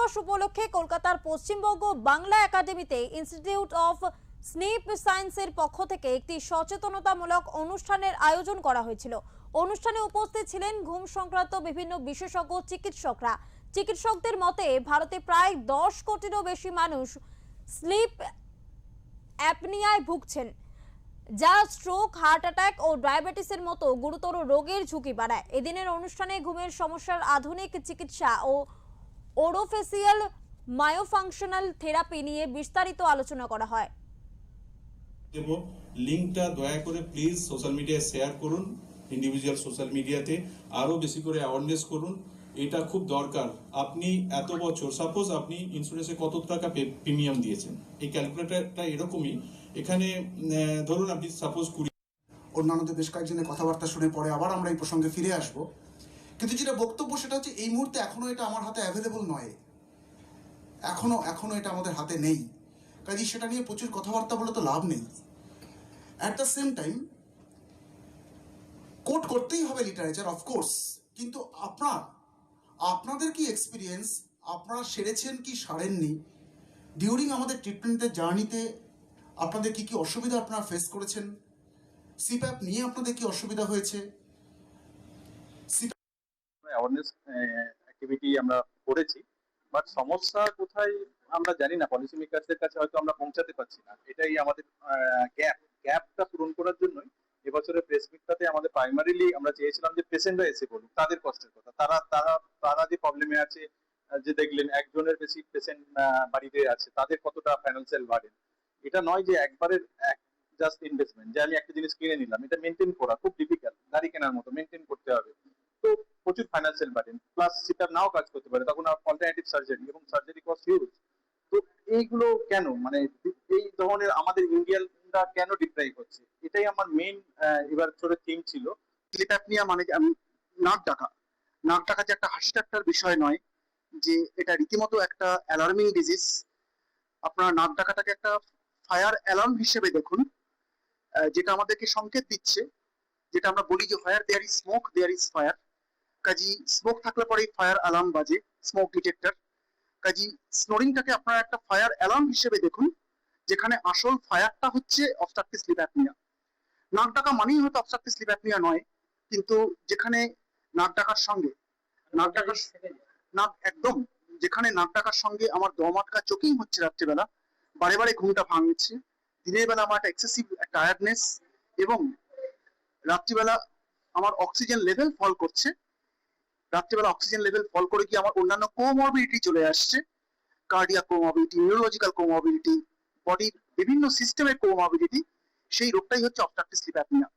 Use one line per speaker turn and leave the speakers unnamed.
দিবস উপলক্ষে কলকাতার পশ্চিমবঙ্গ বাংলা একাডেমিতে ইনস্টিটিউট অফ স্লিপ সায়েন্সের পক্ষ থেকে একটি সচেতনতামূলক অনুষ্ঠানের আয়োজন করা হয়েছিল। অনুষ্ঠানে উপস্থিত ছিলেন ঘুম সংক্রান্ত বিভিন্ন বিশেষজ্ঞ চিকিৎসকরা। চিকিৎসকদের মতে ভারতে প্রায় 10 কোটিরও বেশি মানুষ স্লিপ অ্যাপনিয়ায় ভুগছেন, যা স্ট্রোক, হার্ট অ্যাটাক ও ডায়াবেটিসের মতো গুরুতর রোগের ঝুঁকি বাড়ায়। এদিনের অনুষ্ঠানে ঘুমের সমস্যার আধুনিক চিকিৎসা ও ওরোফেসিয়াল মায়োফাংশনাল থেরাপি নিয়ে বিস্তারিত আলোচনা করা হয়।
লিংকটা দয়া করে প্লিজ সোশ্যাল মিডিয়ায় শেয়ার করুন, ইন্ডিভিজুয়াল সোশ্যাল মিডিয়াতে আরো বেশি করে অ্যাওয়ারনেস করুন। এটা খুব দরকার। আপনি এত বছর সাপোজ আপনি ইন্স্যুরেন্সে কত টাকা প্রিমিয়াম দিয়েছেন, এই ক্যালকুলেটরটা এরকমই। এখানে ধরুন আপনি সাপোজ 20,
অন্যান্যদের বেশ কয়েকজনের কথাবার্তা শুনে পরে আবার আমরা এই প্রসঙ্গে ফিরে আসব। কিন্তু যেটা বক্তব্য সেটা হচ্ছে এই মুহূর্তে এখনো এটা আমার হাতে অ্যাভেলেবল নয়, এখনো এটা আমাদের হাতে নেই। কাজে সেটা নিয়ে প্রচুর কথাবার্তা বলে তো লাভ নেই। At the same time quote করতেই হবে লিটারেচার, অফকোর্স, কিন্তু আপনাদের কি এক্সপিরিয়েন্স, আপনারা সেরেছেন কি সারেননি, ডিউরিং আমাদের ট্রিটমেন্টের জার্নিতে আপনাদের কি কি অসুবিধা আপনারা ফেস করেছেন, সিপ্যাপ নিয়ে আপনাদের কি অসুবিধা হয়েছে।
অ্যাওয়ারনেস অ্যাক্টিভিটি আমরা করেছি, বাট সমস্যা কোথায় আমরা জানি না, পলিসি মেকারদের কাছে হয়তো আমরা পৌঁছাতে পারছি না। এটাই আমাদের গ্যাপটা পূরণ করার জন্যই এবছরের প্রেস মিটটাতে আমাদের প্রাইমারিলি আমরা চেয়েছিলাম যে পেশেন্টরা এসে বলুক তাদের কষ্টের কথা, তারা যে প্রবলেমে আছে, যে দেখলেন একজনের বেশি পেশেন্ট বাড়িতে আছে, তাদের কতটা ফাইন্যান্সিয়াল বার্ডেন। এটা নয় যে একবারে জাস্ট ইনভেস্টমেন্ট, যে আমি একটা জিনিস কিনে নিলাম, এটা মেনটেন করা খুব ডিফিকাল্ট, গাড়ি কেনার মতো মেনটেন করতে হবে। তো প্রচুর ফাইন্যান্সিয়াল বার্ডেন, প্লাস সেটা নাও কাজ করতে পারে, তখন অল্টারনেটিভ সার্জারি, এবং সার্জারি কস্ট হিউজ। তো এইগুলো কেন, মানে এই ধরনের আমাদের ইন্ডিয়ানরা কেন ডিপ্রাইভ হচ্ছে, এটাই আমার মেইন এবার ছোট থিম ছিল।
স্লিপ অ্যাপনিয়া মানে নাক ডাকা যে একটা হাসি ঠাট্টার বিষয় নয়, যে এটা রীতিমতো একটা অ্যালার্মিং ডিজিজ। আপনারা নাক ডাকাটাকে একটা ফায়ার অ্যালার্ম হিসেবে দেখুন, যেটা আমাদেরকে সংকেত দিচ্ছে, যেটা আমরা বলি যে where there is smoke there is fire. কাজী স্মোক থাকলে পরেই ফায়ার অ্যালার্ম বাজে, স্মোক ডিটেক্টর। কাজী স্নোরিংটাকে আপনারা একটা ফায়ার অ্যালার্ম হিসেবে দেখুন, যেখানে আসল ফায়ারটা হচ্ছে অবস্ট্রাকটিভ স্লিপ অ্যাপনিয়া। নাক ডাকা মানেই হয়তো অবস্ট্রাকটিভ স্লিপ অ্যাপনিয়া নয়, কিন্তু যেখানে নাক ডাকার সঙ্গে যেখানে নাক ডাকার সঙ্গে আমার দম আটকা চোকিং হচ্ছে, রাত্রিবেলা বারে বারে ঘুমটা ভাঙছে, দিনের বেলা আমার একটা এক্সেসিভ টায়ার্ডনেস, এবং রাত্রিবেলা আমার অক্সিজেন লেভেল ফল করছে, রাত্রিবেলা অক্সিজেন লেভেল ফল করে কি আমার অন্যান্য কোমরবিডিটি চলে আসছে, কার্ডিয়াক কোমরবিডিটি, নিউরোলজিক্যাল কোমরবিডিটি, বডির বিভিন্ন সিস্টেমের কোমরবিডিটি। সেই রোগটাই হচ্ছে অবস্ট্রাকটিভ স্লিপ অ্যাপনিয়া।